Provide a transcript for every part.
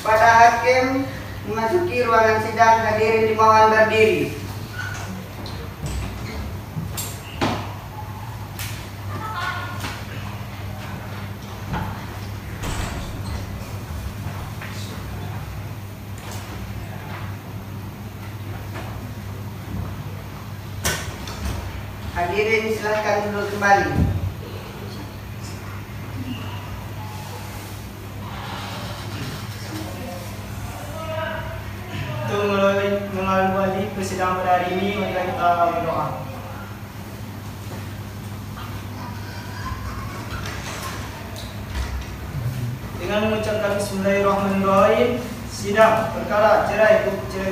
Pada hakim memasuki ruangan sidang, hadirin dimohon berdiri. Hadirin silakan duduk kembali. Untuk mengawali persidangan pada hari ini, mari kita berdoa. Dengan mengucapkan Bismillahirrahmanirrahim, sidang perkara cerai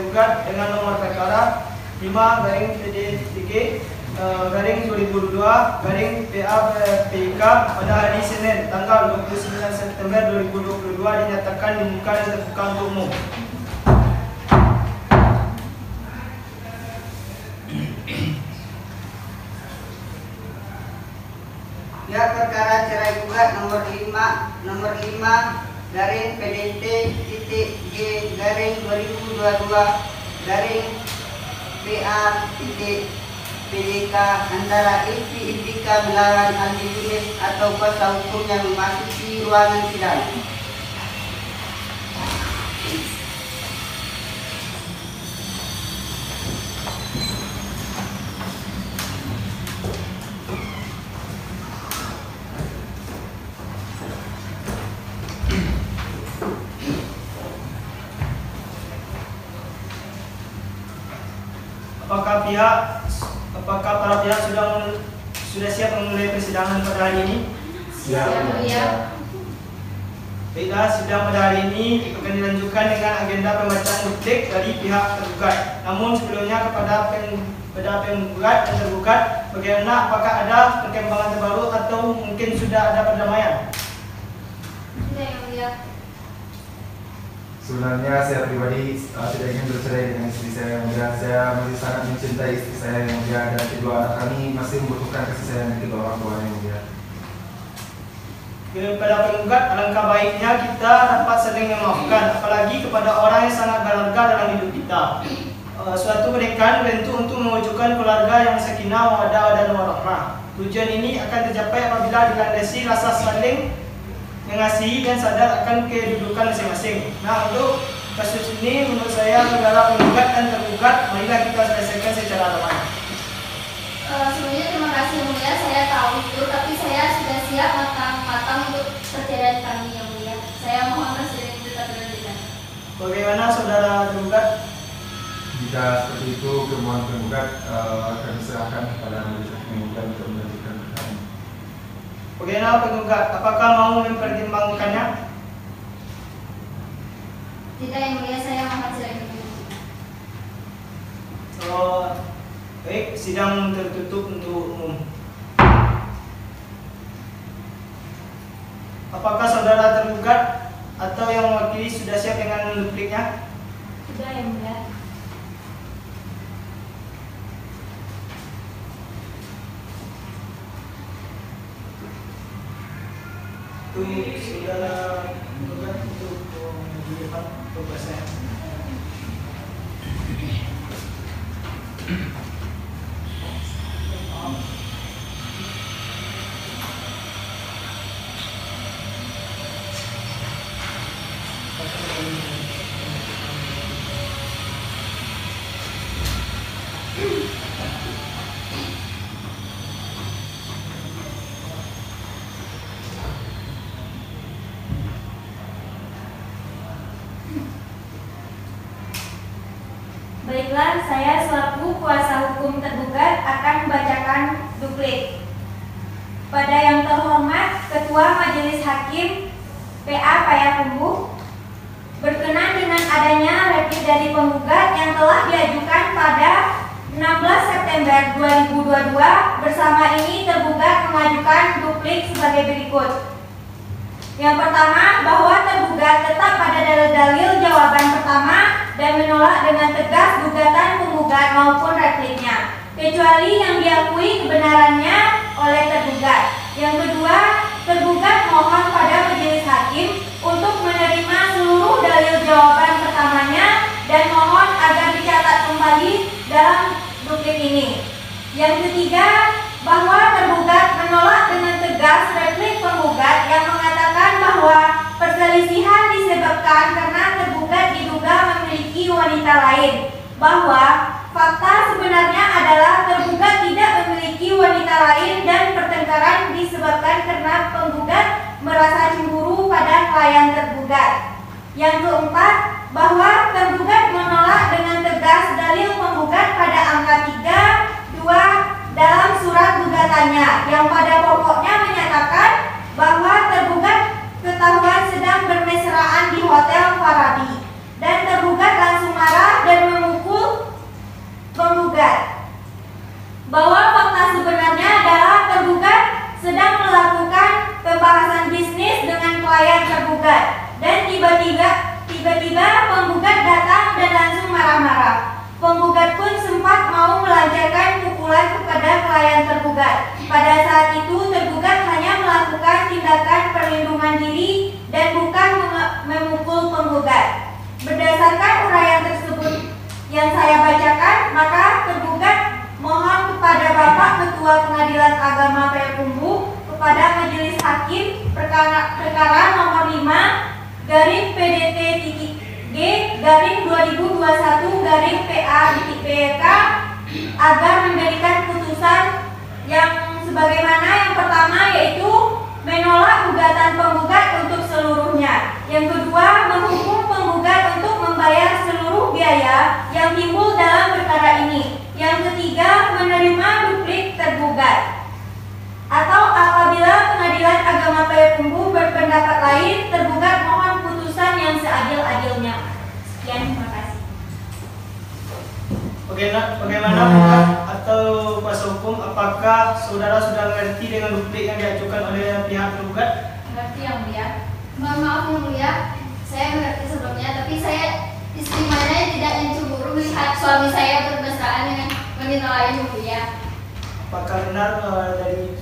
gugat dengan nomor perkara 5/PDTG/2022/PA/PIK pada hari Senin tanggal 29 September 2022 dinyatakan dibuka dan terbuka untuk umum. Ya, perkara cerai gugat nomor 5/PDT/2022/PA/PDK antara Ilfi Indika melawan Aldi Yunis atau kuasa hukum yang memasuki ruangan sidang. Apakah para pihak sudah siap memulai persidangan pada hari ini? Siap. Baiklah, sidang pada hari ini akan dilanjutkan dengan agenda pembacaan duplik dari pihak tergugat. Namun sebelumnya kepada penggugat dan tergugat, bagaimana, apakah ada perkembangan terbaru atau mungkin sudah ada perdamaian? Tidak, Yang Mulia. Sebenarnya saya pribadi tidak ingin bercerai dengan istri saya yang mulia. Saya masih sangat mencintai istri saya yang mulia dan kedua anak kami masih membutuhkan kasih sayang dari kedua orang tua yang mulia. Kepada penggugat, alangkah baiknya kita dapat saling memaafkan, apalagi kepada orang yang sangat berharga dalam hidup kita. Suatu pernikahan bentuk untuk mewujudkan keluarga yang sakinah, mawaddah dan warahmah. Tujuan ini akan tercapai apabila dilandasi rasa saling mengasihi dan sadar akan kedudukan masing-masing. Nah, untuk kasus ini menurut saya antara penggugat dan tergugat, marilah kita selesaikan secara damai. Sebenarnya terima kasih Yang Mulia, saya tahu itu, tapi saya sudah siap matang-matang untuk perceraian kami Yang Mulia. Saya mohon persidangan tetap dilanjutkan. Bagaimana saudara tergugat? Jika seperti itu, permohonan penggugat akan diserahkan kepada majelis hakim yang mulia untuk melanjutkan perkara ini. Bagaimana penggugat? Apakah mau mempertimbangkannya? Tidak Yang Mulia, saya mohon cerai. Baik, sidang tertutup untuk umum. Apakah saudara tergugat atau yang mewakili sudah siap dengan dupliknya? Sudah Yang Mulia. Untuk saudara tergugat untuk dilihat pembahasan. Baiklah, saya selaku kuasa hukum tergugat akan membacakan duplik. Pada yang terhormat Ketua Majelis Hakim PA Payakumbuh, berkenan dengan adanya replik dari penggugat yang telah diajukan pada 16 September 2022, bersama ini tergugat mengajukan duplik sebagai berikut. Yang pertama, bahwa tergugat tetap pada dalil-dalil jawaban pertama dan menolak dengan tegas gugatan penggugat maupun repliknya, kecuali yang diakui kebenarannya oleh tergugat. Yang kedua, tergugat mohon pada majelis hakim untuk menerima seluruh dalil wanita lain, bahwa fakta sebenarnya adalah tergugat tidak memiliki wanita lain dan pertengkaran disebabkan karena penggugat merasa cemburu pada klien tergugat. Yang keempat, bahwa tergugat menolak dengan tegas dalil penggugat pada angka 3, 2 dalam surat gugatannya, yang pada pokoknya menyatakan bahwa tergugat ketahuan sedang bermesraan di Hotel Farabi, dan tergugat langsung marah dan memukul penggugat. Bahwa fakta sebenarnya adalah tergugat sedang melakukan pembahasan bisnis dengan klien tergugat, dan tiba-tiba penggugat datang dan langsung marah-marah. Penggugat pun sempat mau melancarkan pukulan kepada klien tergugat. Pada saat itu tergugat hanya melakukan tindakan perlindungan diri dan bukan memukul penggugat. Berdasarkan uraian tersebut yang saya bacakan, maka tergugat mohon kepada Bapak Ketua Pengadilan Agama Payakumbuh, kepada Majelis Hakim perkara nomor 5 garing PDT-G/2021/PA.PK agar memberikan putusan yang sebagaimana. Yang pertama yaitu menolak gugatan penggugat untuk seluruhnya. Yang kedua, menghukum penggugat untuk membayar seluruh biaya yang timbul dalam perkara ini. Yang ketiga, menerima duplik tergugat. Atau apabila Pengadilan Agama Payakumbuh berpendapat lain, tergugat mohon putusan yang seadil-adilnya. Sekian, terima kasih. Bagaimana penggugat atau kuasa hukum, apakah saudara sudah mengerti dengan duplik yang diajukan oleh pihak tergugat? Mengerti yang mulia. Mohon maaf yang mulia, saya mengerti sebelumnya, tapi saya istimewanya tidak cemburu melihat suami saya bermesraan dengan wanita lain yang mulia. Apakah benar dari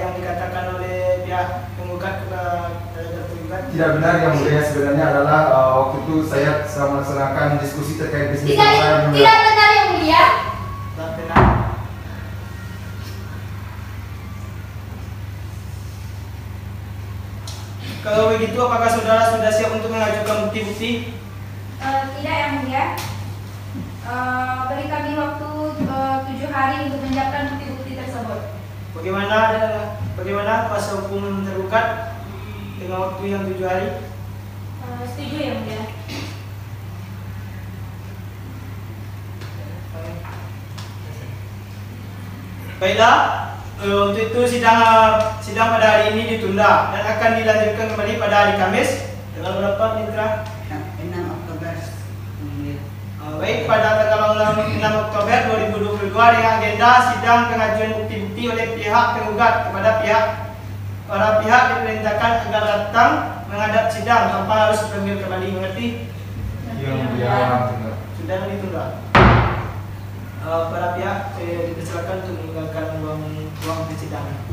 yang dikatakan oleh pihak penggugat kepada tergugat? Tidak benar, yang mulia. Sebenarnya adalah waktu itu saya sedang melaksanakan diskusi terkait bisnis Tidak benar yang mulia. Tidak benar. Kalau begitu, apakah saudara sudah siap untuk mengajukan bukti-bukti? Tidak yang mulia. Beri kami waktu 7 hari untuk menyiapkan bukti-bukti tersebut. Bagaimana kuasa hukum tergugat dengan waktu yang 7 hari? Setuju yang mulia. Baiklah, untuk itu sidang pada hari ini ditunda dan akan dilanjutkan kembali pada hari Kamis tanggal berapa, Mitra? 6 Oktober. Baik, pada tanggal 6 Oktober 2022 dengan agenda sidang pengajuan bukti-bukti oleh pihak penggugat kepada para pihak diperintahkan agar datang menghadap sidang tanpa harus dipanggil kembali. Mengerti? Yang mulia. Sudah ditunda. Para pihak dipersilakan untuk meninggalkan ruang persidangan.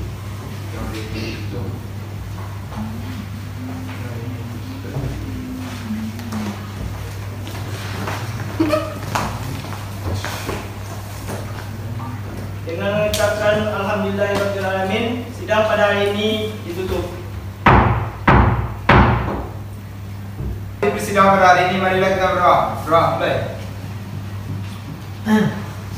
Dengan mengucapkan alhamdulillahirabbil sidang pada hari ini ditutup. Persidangan pada hari ini, marilah kita berdoa. Mulai.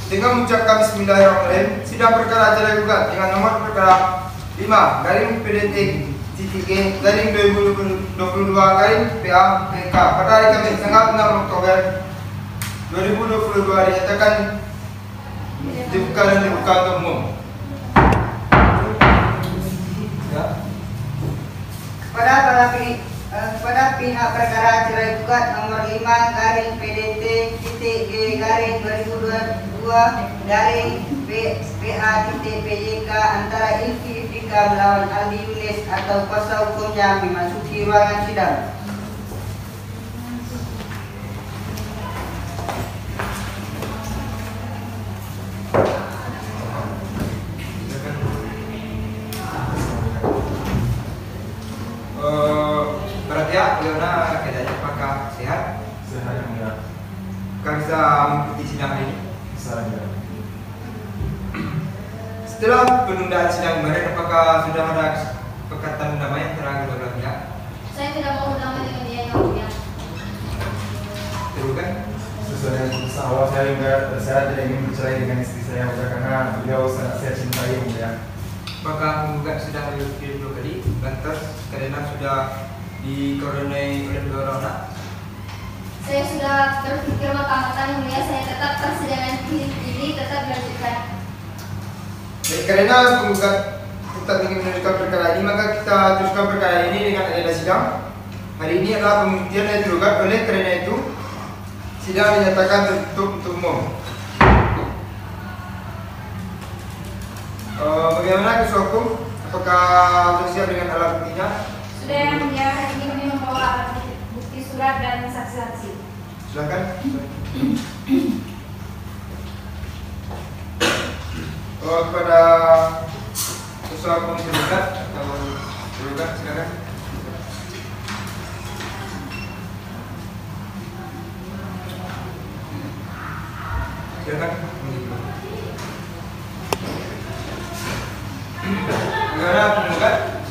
Dengan mengucapkan bismillahirrahmanirrahim, sidang perkara acara gugat dengan nomor perkara 5 garing PDT-G/2022/PA.PK pada hari Kamis tanggal 6 Oktober 2022 dinyatakan dibuka dan dibuka untuk umum. Kepada pihak perkara cerai gugat nomor 5 garing PDT-G/2022/PA.PJK antara Ilfi Ifrika melawan Aldi Yunis atau kuasa hukumnya memasuki ruangan sidang. Para pihak, bagaimana keadaannya? Apakah sehat? Sehat yang mulia. Apakah bisa mengikuti sidang hari ini? Sehat yang mulia. Setelah penundaan sidang kemarin, apakah sudah ada kesepakatan damai antara kedua belah pihak? Saya tidak mau berdamai dengan dia yang mulia. Terus kan? Sesuai saya tidak ingin bercerai dengan istri saya yang mulia karena beliau sangat saya cintai yang mulia. Apakah penggugat sedang memiliki 2 kali lantas karena sudah dikaruniai oleh 2 orang anak? Saya sudah berpikir matang-matang yang mulia, saya tetap persidangan ini tetap dilanjutkan. Baik, karena penggugat tetap ingin meneruskan perkara ini, maka kita teruskan perkara ini dengan agenda sidang. Hari ini adalah pembuktian yang tergugat, oleh karena itu sidang dinyatakan tertutup untuk umum. Bagaimana ketua hukum? Apakah sudah siap dengan alat buktinya? Sudah yang mulia, hari ini kami membawa alat bukti surat dan saksi-saksi. Silakan. Kepada ketua hukum tergugat atau tergugat, silakan. Silakan. Bagaimana penggugat?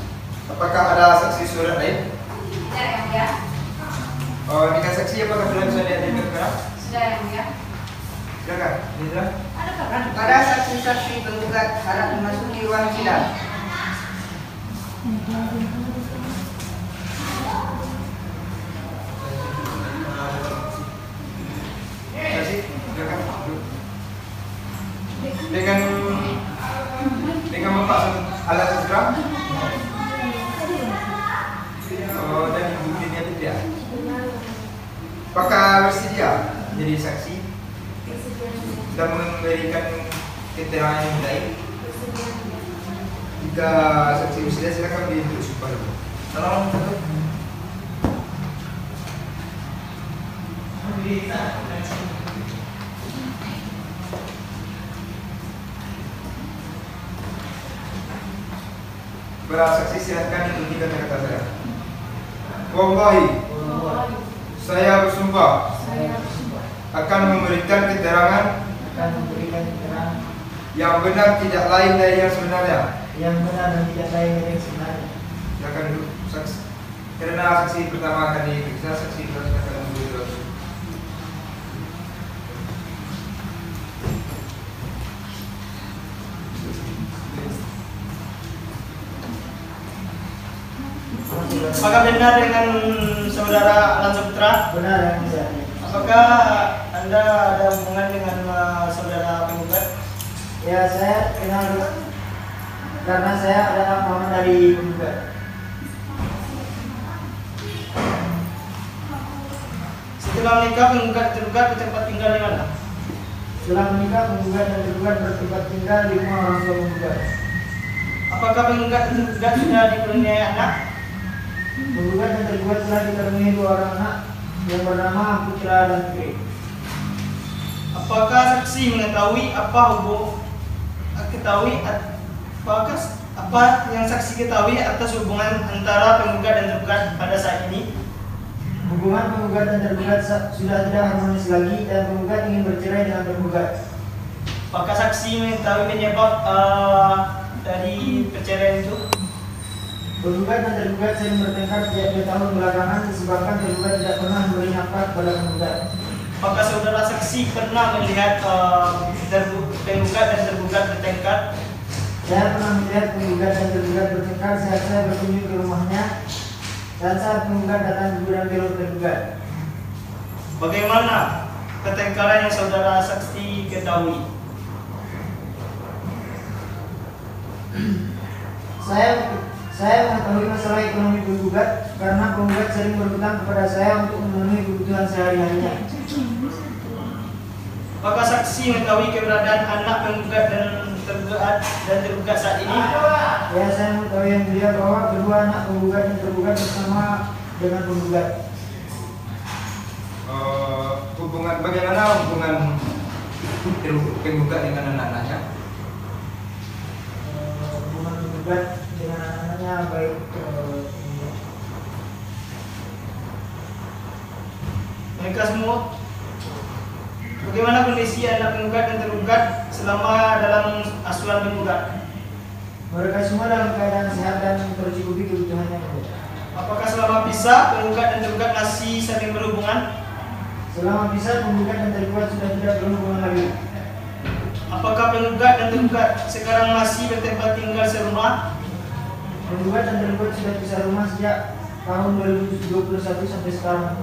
Apakah ada saksi surat lain? Tidak yang mulia. Dengan saksi apakah sudah bisa dihadirkan sekarang? Sudah yang mulia. Silakan. Nidra. Para saksi-saksi penggugat harap memasuki ruang sidang. Saksi, silakan. Dengan memasang alat seterang dan buktinya tidak. Apakah bersedia jadi saksi dan memberikan keterangan yang baik? Jika saksi bersedia, silakan duduk supaya. Tolong tutup. Para saksi silakan ikuti kata-kata saya. Wallahi, saya bersumpah akan memberikan keterangan yang benar tidak lain dari yang sebenarnya. Silakan duduk saksi. Karena saksi pertama akan diperiksa, saksi kedua akan duduk. Apakah benar dengan saudara Alan Saputra? Benar yang mulia. Apakah Anda ada hubungan dengan saudara penggugat? Ya, saya kenal karena saya adalah paman dari penggugat. Setelah menikah, penggugat tergugat di tempat tinggal di mana? Setelah menikah, penggugat dan tergugat bertempat tinggal di rumah orang tua penggugat. Apakah penggugat dan tergugat sudah dikaruniai anak? Penggugat dan tergugat telah dikaruniai 2 orang anak yang bernama Putra dan Putri. Apakah saksi mengetahui apa yang saksi ketahui atas hubungan antara penggugat dan tergugat pada saat ini? Hubungan penggugat dan tergugat sudah tidak harmonis lagi dan penggugat ingin bercerai dengan tergugat. Apakah saksi mengetahui penyebab dari perceraian itu? Penggugat dan tergugat sering bertengkar sejak 2 tahun belakangan disebabkan tergugat tidak pernah memberi nafkah kepada penggugat. Apakah saudara saksi pernah melihat penggugat dan tergugat bertengkar? Saya pernah melihat penggugat dan tergugat bertengkar saat saya berkunjung ke rumahnya dan saat penggugat datang ke gudang pelur tergugat. Bagaimana pertengkaran yang saudara saksi ketahui? Saya mengetahui masalah ekonomi penggugat karena penggugat sering berhutang kepada saya untuk memenuhi kebutuhan sehari-harinya. Apakah saksi mengetahui keberadaan anak penggugat dan tergugat saat ini? Ya, saya mengetahui yang mulia bahwa kedua anak penggugat dan tergugat bersama dengan penggugat. Bagaimana hubungan penggugat dengan anak-anaknya? Hubungan penggugat dengan anak-anaknya baik. Mereka semua. Bagaimana kondisi anak penggugat dan tergugat selama dalam asuhan penggugat? Mereka semua dalam keadaan sehat dan tercukupi kebutuhannya. Apakah selama pisah penggugat dan tergugat masih saling berhubungan? Selama bisa penggugat dan tergugat sudah tidak berhubungan lagi. Apakah penggugat dan tergugat sekarang masih bertempat tinggal serumah? Penggugat dan tergugat sudah pisah rumah sejak tahun 2021 sampai sekarang.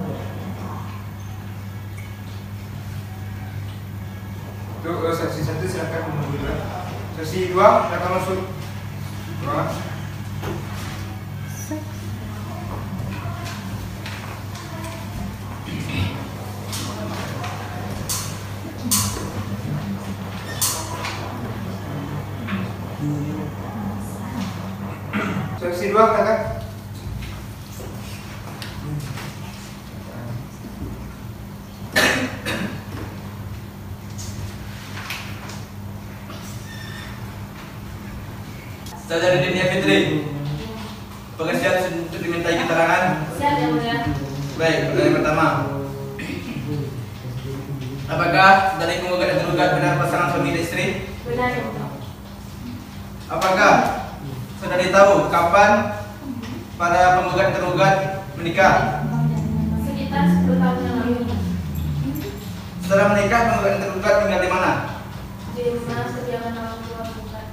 Untuk saksi 1 silakan menunggu. Saksi 2 silakan masuk. Ruangan. Saksi 2 silakan. Saudari Dinia Fitri, apakah siap untuk dimintai keterangan? Siap yang mulia. Baik, pertanyaan pertama. Apakah dari penggugat dan tergugat benar pasangan suami dan istri? Benar yang mulia. Apakah saudari tahu kapan para penggugat dan tergugat menikah? Sekitar 10 tahun yang lalu. Setelah menikah, penggugat dan tergugat tinggal di mana? Di rumah kediaman orang tua penggugat.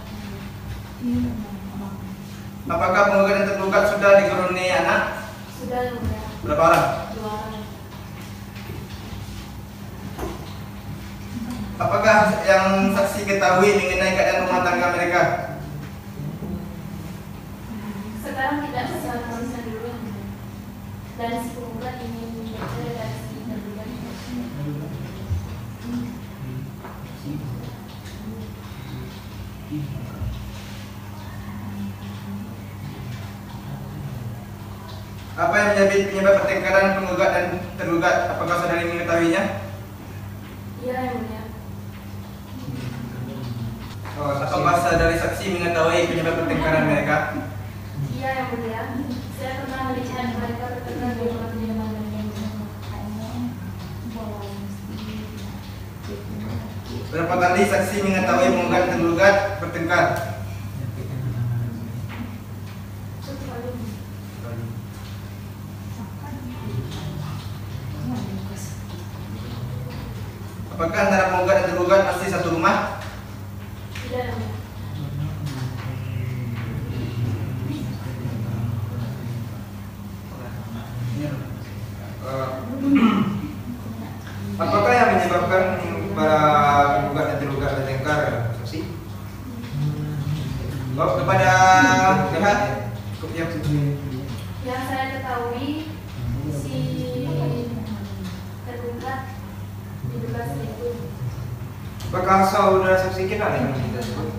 Apakah penggugat dan tergugat sudah dikaruniai anak? Sudah yang mulia. Berapa orang? 2 orang. Apakah yang saksi ketahui mengenai keadaan rumah tangga mereka? Sekarang tidak bisa konsisten dulu yang mulia. Dan si penggugat ingin membaca dari si tergugat. Apa yang menjadi penyebab pertengkaran penggugat dan tergugat? Apakah saudari mengetahuinya? Iya yang mulia. Apakah saudari saksi mengetahui penyebab pertengkaran mereka? Iya yang mulia. Saya pernah melihat mereka bertengkar di rumah kediaman mereka. Berapa kali saksi mengetahui penggugat dan tergugat bertengkar? Apakah antara penggugat dan tergugat masih satu rumah? Tidak yang mulia. Apakah yang menyebabkan para penggugat dan tergugat bertengkar, saksi? Kepada pihak Yang saya ketahui si tergugat diduga selingkuh. Apakah saudara saksi kenal dengan kita tersebut?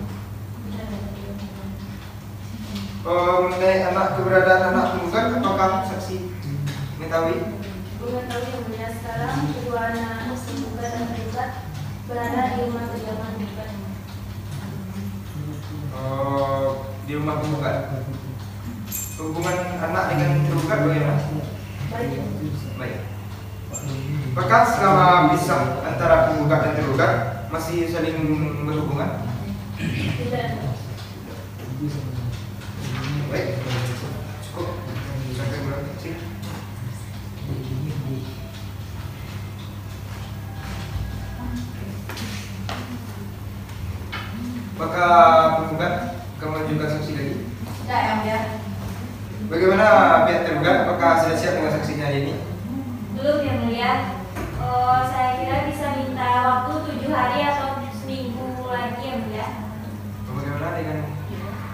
Mengenai keberadaan anak penggugat, apakah saksi mengetahui? Mengetahui yang mulia. Sekarang kedua anak penggugat dan tergugat berada di rumah kediaman penggugat. Di rumah penggugat. Hubungan anak dengan tergugat bagaimana? Baik. Baik. Apakah selama pisah antara penggugat dan tergugat masih saling berhubungan? Tidak. Baik. Cukup. Sampai berarti. Apakah penggugat akan mengajukan saksi lagi? Tidak yang mulia. Bagaimana pihak tergugat? Apakah sudah siap dengan saksinya hari ini? Belum yang mulia. Saya kira bisa minta waktu 7 hari atau seminggu lagi yang mulia. Bagaimana dengan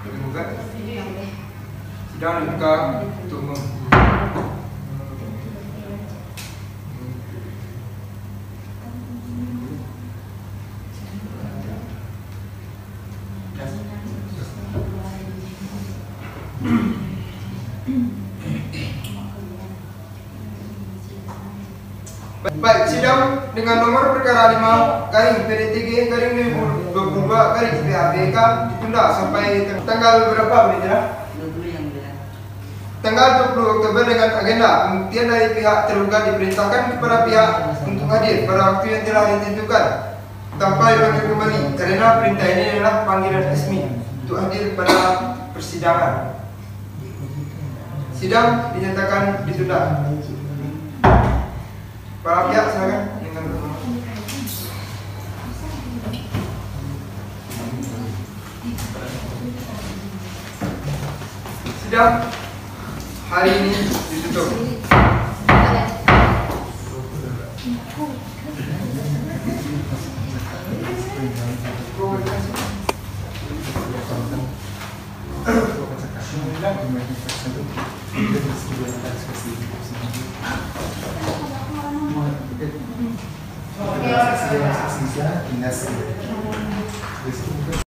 tergugat? Sidang dibuka untuk umum. Baik, sidang dengan nomor perkara 5 garing PDTG garing 2022 garing PHPK ditunda sampai tanggal berapa Bendera? 20 yang mulia. Tanggal 20 Oktober dengan agenda pembuktian dari pihak tergugat diperintahkan kepada pihak untuk hadir pada waktu yang telah ditentukan tanpa dipanggil kembali karena perintah ini adalah panggilan resmi untuk hadir pada persidangan. Sidang dinyatakan ditunda. Para pihak silakan dengan bermohon. Sidang hari ini ditutup. Terima kasih.